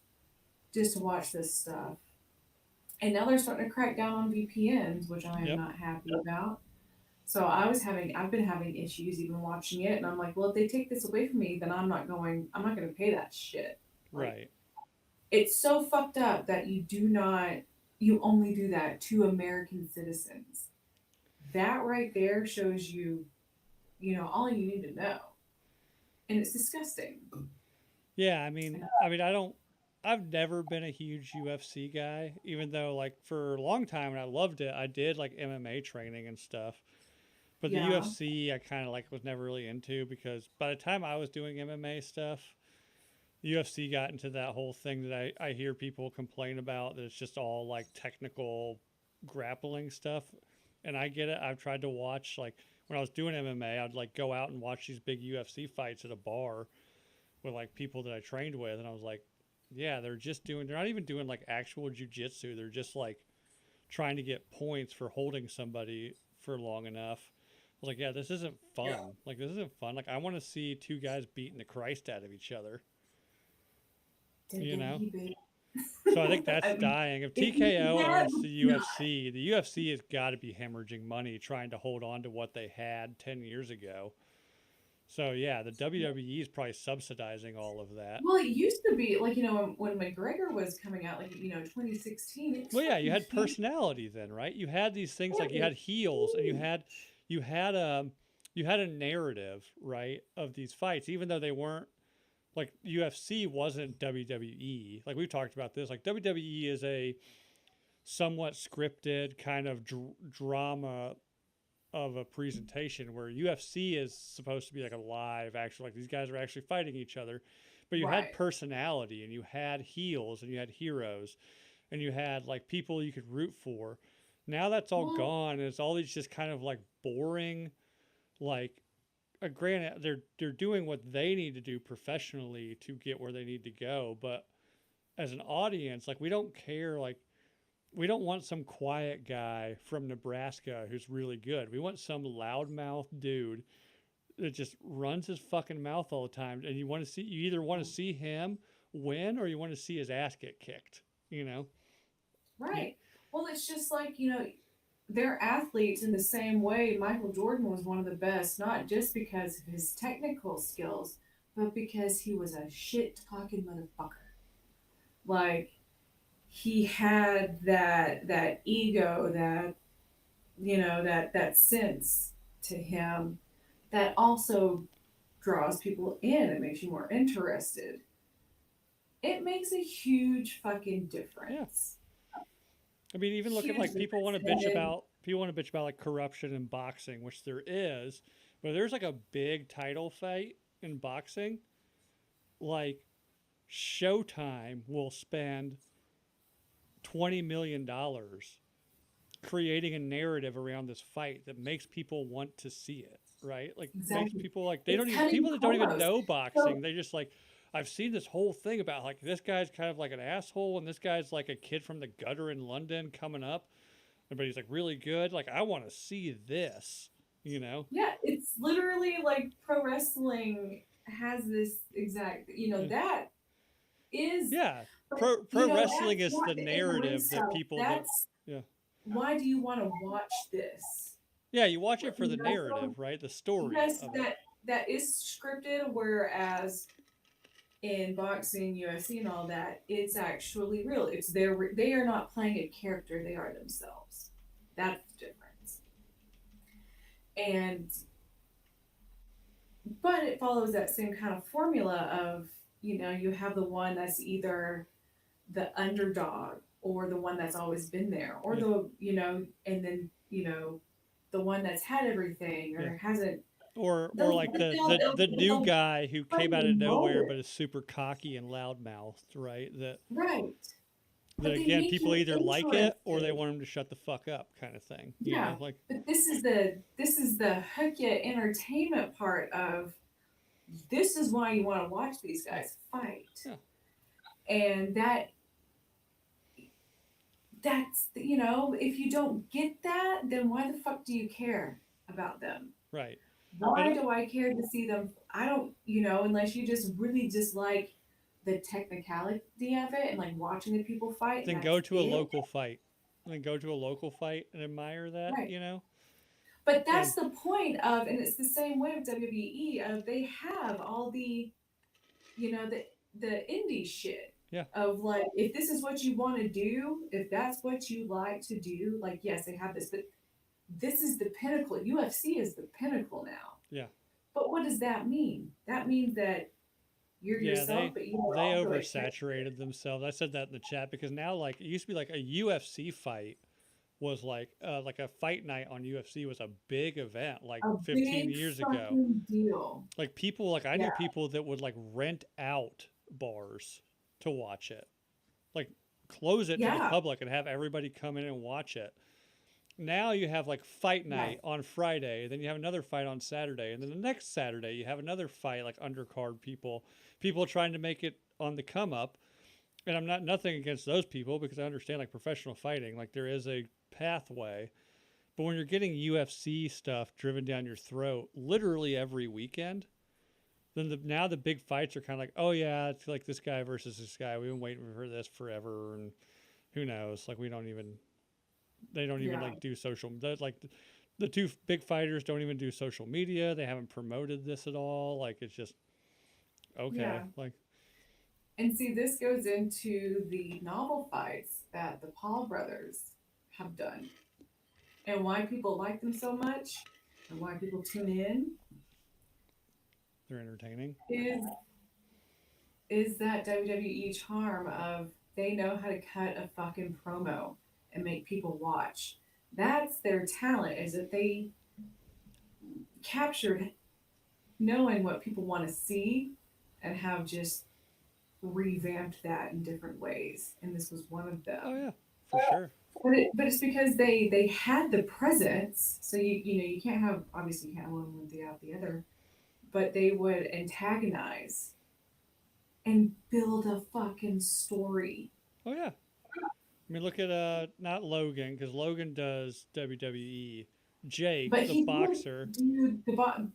just to watch this stuff. And now they're starting to crack down on VPNs, which I am Yep. not happy about. So I've been having issues even watching it, and I'm like, well, if they take this away from me, then I'm not going to pay that shit. Like, Right. it's so fucked up that you only do that to American citizens. That right there shows you, all you need to know. and it's disgusting. Yeah, I don't. I've never been a huge UFC guy, even though like for a long time and I loved it. I did like MMA training and stuff. But the Yeah, UFC, I kind of like was never really into because by the time I was doing MMA stuff, the UFC got into that whole thing that I hear people complain about that it's just all like technical grappling stuff. And I get it. I've tried to watch like when I was doing MMA, I'd like go out and watch these big UFC fights at a bar with like people that I trained with, and I was like, yeah, they're not even doing like actual jujitsu. They're just like trying to get points for holding somebody for long enough. I was like, yeah, this isn't yeah. fun. Like this isn't fun. Like I want to see two guys beating the Christ out of each other. You know. WWE, So I think baby. that's I mean, dying. If if you TKO had, owns the UFC has got to be hemorrhaging money trying to hold on to what they had 10 years ago. So yeah, the WWE is probably subsidizing all of that. well, it used to be like when McGregor was coming out, like 2016, it was Well, yeah, you fucking had huge. personality then, right? You had these things It like you was had heels, and huge. you had a you had a narrative, right, of these fights, even though they weren't like UFC wasn't WWE. Like we've talked about this, like WWE is a somewhat scripted kind of drama of a presentation where UFC is supposed to be like a live actual like these guys are actually fighting each other. But you had Right. personality and you had heels and you had heroes and you had like people you could root for. Now that's all Well, gone and it's all these just kind of like boring like granted they're doing what they need to do professionally to get where they need to go, but as an audience like we don't care like we don't want some quiet guy from Nebraska who's really good. We want some loudmouth dude that just runs his fucking mouth all the time. And you either want to see him win or you want to see his ass get kicked. You know? You, right. Well, it's just like, they're athletes in the same way Michael Jordan was one of the best, not just because of his technical skills, but because he was a shit talking motherfucker. Like he had that ego, that sense to him that also draws people in. It makes you more interested. It makes a huge fucking yeah. difference. I mean, even look at Huge like difference. And then, people want to bitch about like corruption in boxing, which there is, but there's like a big title fight in boxing. Like Showtime will spend $20 million creating a narrative around this fight that makes people want to see it, right? Like makes exactly. people like they It's don't even cutting people that don't even promos. know So boxing, they just like I've seen this whole thing about like this guy's kind of like an asshole and this guy's like a kid from the gutter in London coming up, but he's like really good. Like I want to see this, you know? yeah, it's literally like pro wrestling has this exact, Yeah. that is, Yeah. but Pro wrestling that's is what the in the ring narrative that stuff. people that That's yeah. why do you want to watch this? Yeah, you watch it Like, for the narrative, right? The story yes, of it. that is scripted, whereas in boxing, UFC, and all that, it's actually real. They are not playing a character; they are themselves. That's the difference. And but it follows that same kind of formula of you have the one that's either the underdog or the one that's always been there or Yeah. and then the one that's had everything Yeah. or hasn't. Or like the new They'll guy who came out finally of mold nowhere it but is super cocky and loudmouthed, right? right, That but they again make people you either like it or they interested. want him to shut the fuck up kind of thing. You know, Yeah, like but this is the hook you entertainment part of this is why you want to watch these yeah, guys fight. yeah, And that's if you don't get that, then why the fuck do you care about them? right. And Why do I care to see them? I don't, unless you just really dislike the technicality of it and like watching the people fight and then that's go to a it. local fight. Then go to a local fight and admire that, Right. you know? But And that's the point of, and it's the same way with WWE, of they have all the indie shit yeah, of like, if this is what you want to do, if that's what you like to do, like, yes, they have this, but this is the pinnacle. UFC is the pinnacle now. yeah. But what does that mean? That means that you're Yeah, yourself, but you don't they also accept oversaturated themselves. I said that in the chat because now like it used to be like a UFC fight was like a fight night on UFC was a big event like a 15 big years ago. fucking deal. Like people like I Yeah, knew people that would like rent out bars to watch it. Like close it to the yeah, public and have everybody come in and watch it. Now you have like fight yeah, night on Friday, then you have another fight on Saturday, and then the next Saturday you have another fight like undercard people trying to make it on the come up. And I'm not nothing against those people because I understand like professional fighting, like there is a pathway. But when you're getting UFC stuff driven down your throat literally every weekend, then now the big fights are kind of like, oh yeah, it's like this guy versus this guy. We've been waiting for this forever, and who knows? Like we don't even they don't even yeah, like do social like the two big fighters don't even do social media. They haven't promoted this at all. Like it's just okay. yeah. Like And see, this goes into the novel fights that the Paul brothers have done and why people like them so much and why people tune in they're entertaining. is that WWE charm of they know how to cut a fucking promo and make people watch. That's their talent, is that they captured knowing what people want to see and have just revamped that in different ways. And this was one of Oh them. yeah, for sure. But it's because they had the presence. So you can't have, obviously you can't have one without the other. But they would antagonize and build a fucking story. Oh yeah. I mean, look at not Logan because Logan does WWE. But Jake, the he did boxer. do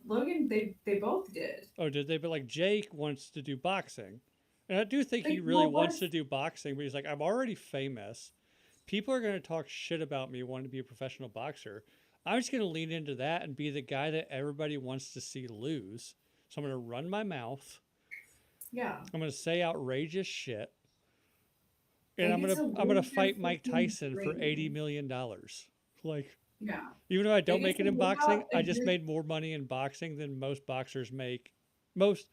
Logan. They both did. Oh, did they? But like Jake wants to do boxing, and I do think he Like, really well, wants what's to do boxing. But he's like, I'm already famous. People are going to talk shit about me wanting to be a professional boxer. I'm just going to lean into that and be the guy that everybody wants to see lose. So I'm going to run my mouth. yeah? I'm going to say outrageous shit, and They get to I'm gonna live their fight Mike fucking Tyson for dream. $80 million. Like Yeah, even though I they don't get make to it in live boxing, out I a just dream. made more money in boxing than most boxers make. Most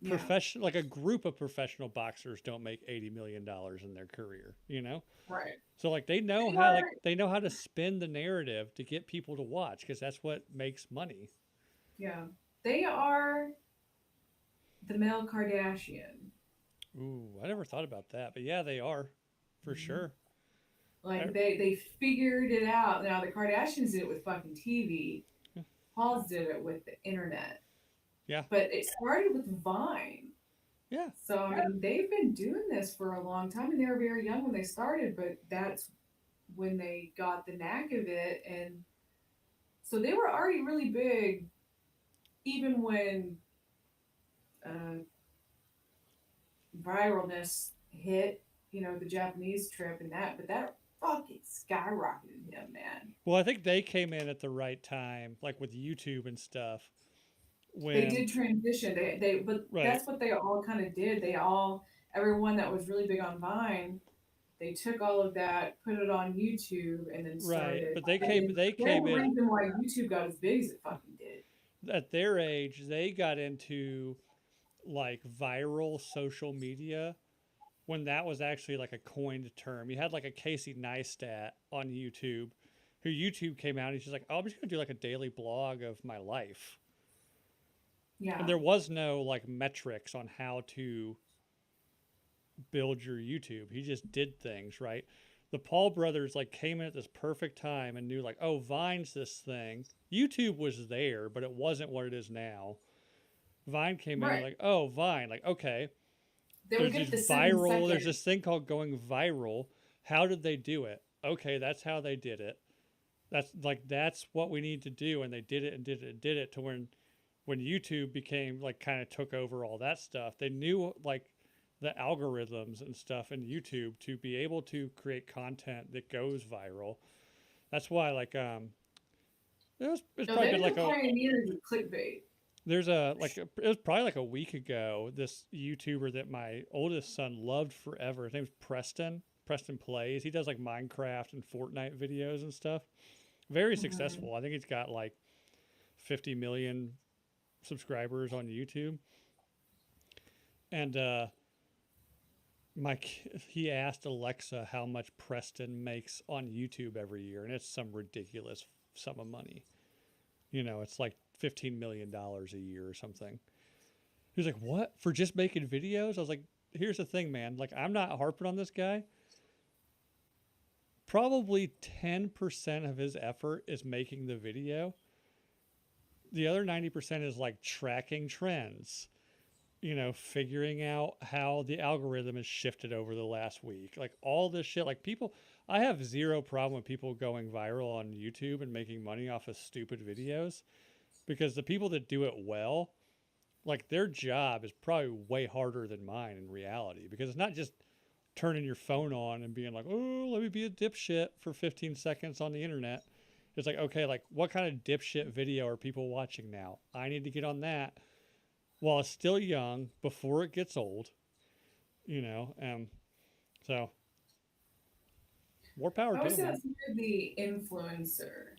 Yeah, like a group of professional boxers don't make $80 million in their career, you know? right. So like They are. they know how to spin the narrative to get people to watch because that's what makes money. Yeah, they are the male Kardashian. Ooh, I never thought about that, but yeah, they are for Mhm. sure. I, Like they figured it out. Now the Kardashians did it with fucking TV. Paul's did it with the internet. yeah, But it started with Vine. yeah. So I mean, they've been doing this for a long time, and they were very young when they started. But that's when they got the knack of it, and so they were already really big, even when uh, viralness hit. The Japanese trip and that, but that fucking skyrocketed him, man. Well, I think they came in at the right time, like with YouTube and stuff. They When did transition. But right, that's what they all kind of did. Everyone that was really big on Vine, they took all of that, put it on YouTube, and then right, started. but And they they're came the in reason why YouTube got as big as it fucking did. at their age. They got into like viral social media when that was actually like a coined term. You had like a Casey Neistat on YouTube, who YouTube came out and he's just like, oh, I'm just gonna do like a daily blog of my life. And Yeah. there was no like metrics on how to build your YouTube. He just did things, right? The Paul brothers like came in at this perfect time and knew like, oh, Vine's this thing. YouTube was there, but it wasn't what it is now. Vine came in and Right. like, oh, Vine, like, okay, They would there's get these the seven viral, there's second. this thing called going viral. How did they do it? Okay, that's how they did it. That's what we need to do, and they did it and did it and did it to when YouTube became like kind of took over all that stuff. They knew like the algorithms and stuff in YouTube to be able to create content that goes viral. That's why it's No, probably they been were like the a pioneers of clickbait. there's it was probably like a week ago this YouTuber that my oldest son loved forever. His name's Preston. Preston Plays. He does like Minecraft and Fortnite videos and stuff. Very Mhm. successful. I think he's got like 50 million subscribers on YouTube, and he asked Alexa how much Preston makes on YouTube every year, and it's some ridiculous sum of money. You know, it's like $15 million a year or something. He was like, "What, for just making videos?" I was like, "Here's the thing, man. Like, I'm not harping on this guy. Probably 10% of his effort is making the video. The other 90% is like tracking trends, you know, figuring out how the algorithm has shifted over the last week. Like all this shit. Like people, I have zero problem with people going viral on YouTube and making money off of stupid videos because the people that do it well, like their job is probably way harder than mine in reality because it's not just turning your phone on and being like, oh, let me be a dipshit for 15 seconds on the internet. It's like, okay, like what kind of dipshit video are people watching now? I need to get on that while it's still young before it gets old, you know. So more power I to always him, say man. that's more the influencer.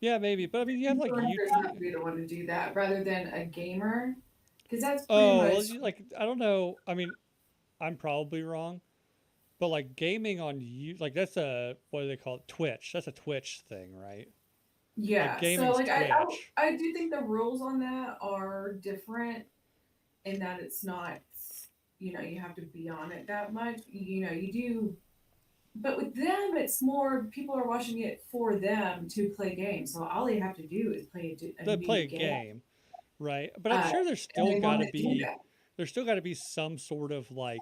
Yeah, maybe, but I mean, you have like Influencers have to YouTube. be the one to do that rather than a gamer, because that's pretty Oh, well, much. like I don't know. I mean, I'm probably wrong, but like gaming on you, like that's a what do they call it? Twitch. That's a Twitch thing, right? Like Yeah, so gaming's like Twitch. I do think the rules on that are different in that it's not, you have to be on it that much. You do, but with them it's more people are watching it for them to play games. So all they have to do is play a They play new a game, game, right? But I'm uh, sure and they want to do that there's still got to be some sort of like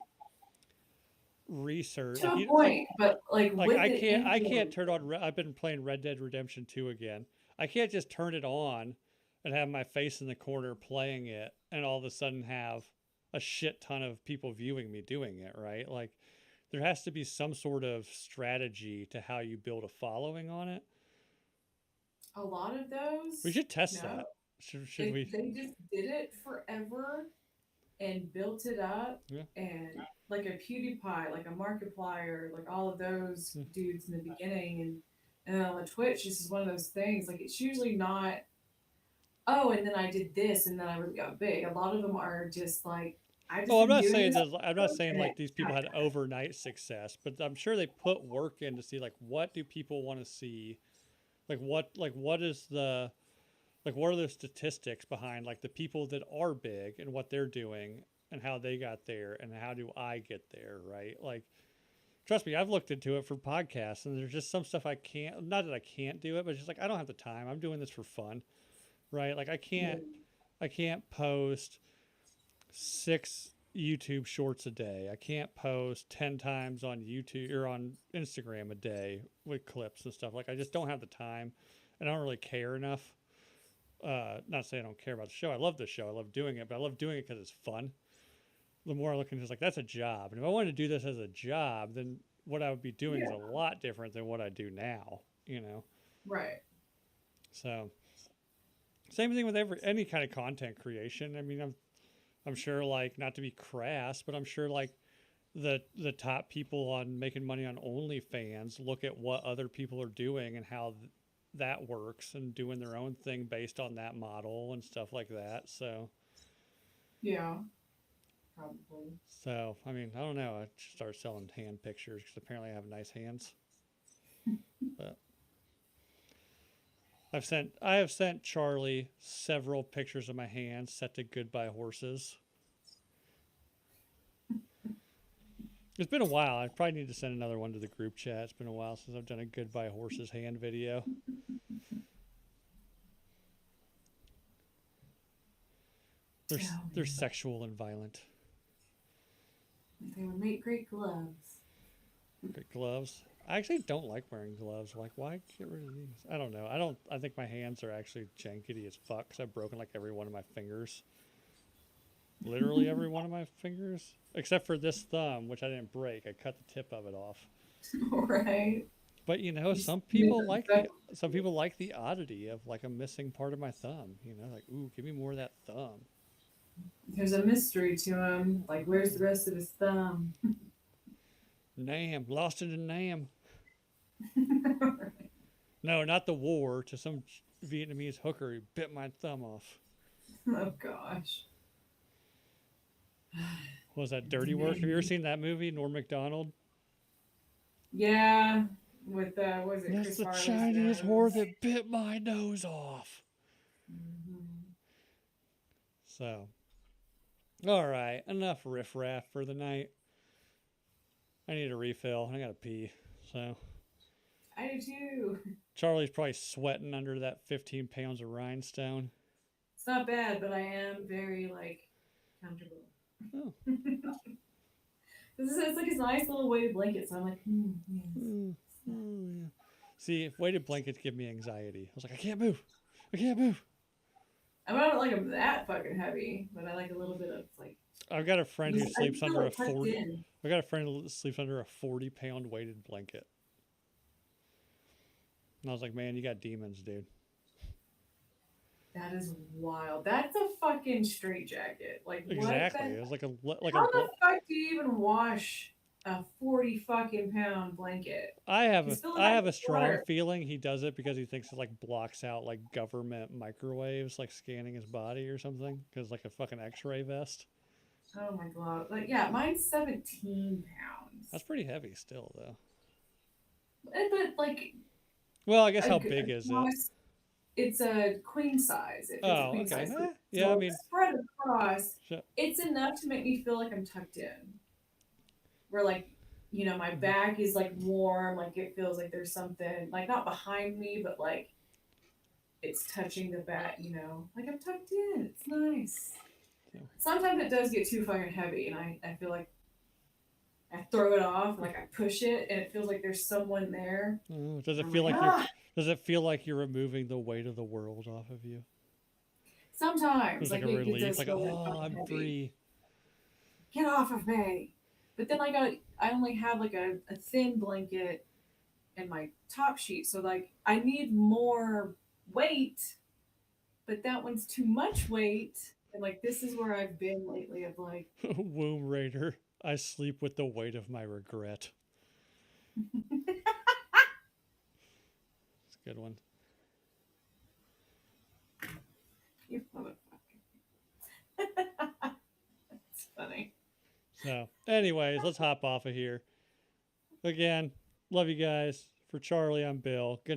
research, to like a you point. But like like with the I can't influence, turn on. I've been playing Red Dead Redemption 2 again. I can't just turn it on and have my face in the corner playing it, and all of a sudden have a shit ton of people viewing me doing it, right? Like there has to be some sort of strategy to how you build a following on it. a lot of We those, should test no, that. Should we? they just did it forever and built it up, Yeah. and like a PewDiePie, like a Markiplier, like all of those Yeah. dudes in the beginning, and then on the Twitch, this is one of those things. Like it's usually not, oh, and then I did this, and then I really got big. A lot of them are just like, I just Oh, been doing this, I'm not saying and it like these people kind had overnight success, but I'm sure they put work in to see like what do people want to see, like what is the like what are the statistics behind like the people that are big and what they're doing and how they got there and how do I get there, right? Like trust me, I've looked into it for podcasts and there's just some stuff I can't, not that I can't do it, but it's just like I don't have the time. I'm doing this for fun, right? Like of, I can't post 6 YouTube shorts a day. I can't post 10 times on YouTube or on Instagram a day with clips and stuff. Like I just don't have the time and I don't really care enough. Not saying I don't care about the show. I love the show. I love doing it, but I love doing it because it's fun. The more I look into it, it's like that's a job. And if I wanted to do this as a job, then what I would be doing is yeah, a lot different than what I do now, you know? right. So same thing with any kind of content creation. I mean, I'm sure like not to be crass, but I'm sure like the top people on making money on OnlyFans look at what other people are doing and how that works and doing their own thing based on that model and stuff like that. Yeah, probably. I mean, I don't know. I should start selling hand pictures because apparently I have nice hands. But I have sent Charlie several pictures of my hands set to goodbye horses. It's been a while. I probably need to send another one to the group chat. It's been a while since I've done a goodbye horses hand video. They're Oh, sexual and violent. they would make great gloves. Great gloves. I actually don't like wearing gloves. Like, why get rid of these? I don't know. I think my hands are actually jankety as fuck because I've broken like every one of my fingers. Literally every one of my fingers. Except for this thumb, which I didn't break. I cut the tip of it off. Right. But you know, You made them some people like the oddity of like a missing part of my thumb. You know, like, ooh, give me more of that thumb. There's a mystery to him. Like, where's the rest of his thumb? Nam, lost it in Nam. No, not the war. To some Vietnamese hooker who bit my thumb off. Oh gosh. What was that, Dirty Work? Have you ever Maybe. seen that movie, Norm Macdonald? Yeah, with was it That's Chris the Farley's Chinese whore nose? that bit my nose off. Hmm. So, all right, enough riffraff for the night. I need a refill. I gotta pee. So, I do too. Charlie's probably sweating under that 15 pounds of rhinestone. It's not bad, but I am very like comfortable. Oh, This is it's like his nice little weighted blanket, so I'm like, yes. oh, oh yeah. See, if weighted blankets give me anxiety, I was like, I can't move. I can't move. I don't like them that fucking heavy, but I like a little bit of like I've got a friend who I sleeps feel under a like tucked 40. in. I got a friend who sleeps under a 40-pound weighted blanket. And I was like, man, you got demons, dude. That is wild. That's a fucking straight jacket. Like what Exactly. the It was like how the fuck do you even wash a 40 fucking pound blanket? Just fill it I up have a with strong water. feeling he does it because he thinks it like blocks out like government microwaves like scanning his body or something because like a fucking X-ray vest. Oh my god. Like yeah, mine's 17 That's pounds. pretty heavy still though. But like Well, I guess how big is it? across, it's a queen size. It fits a Oh, queen okay. size. Yeah, I So mean, spread across, shit. it's enough to make me feel like I'm tucked in. Where like, my back is like warm, like it feels like there's something like not behind me, but like it's touching the back, like I'm tucked in. It's nice. So, Sometimes it does get too fucking heavy, and I feel like I throw it off, like I push it, and it feels like there's someone there. does it I'm feel like, like ah. does it feel like you're removing the weight of the world off of you? Sometimes, There's like like a it relief, does like, feel that oh, fucking I'm heavy. free. Get off of me! But then I only have like a thin blanket and my top sheet, so like I need more weight, but that one's too much weight. And like this is where I've been lately of like, Womb Raider. I sleep with the weight of my regret. It's a good one. you motherfucker. It's funny. So, anyways, let's hop off of here. Again, love you guys. For Charlie, I'm Bill. Good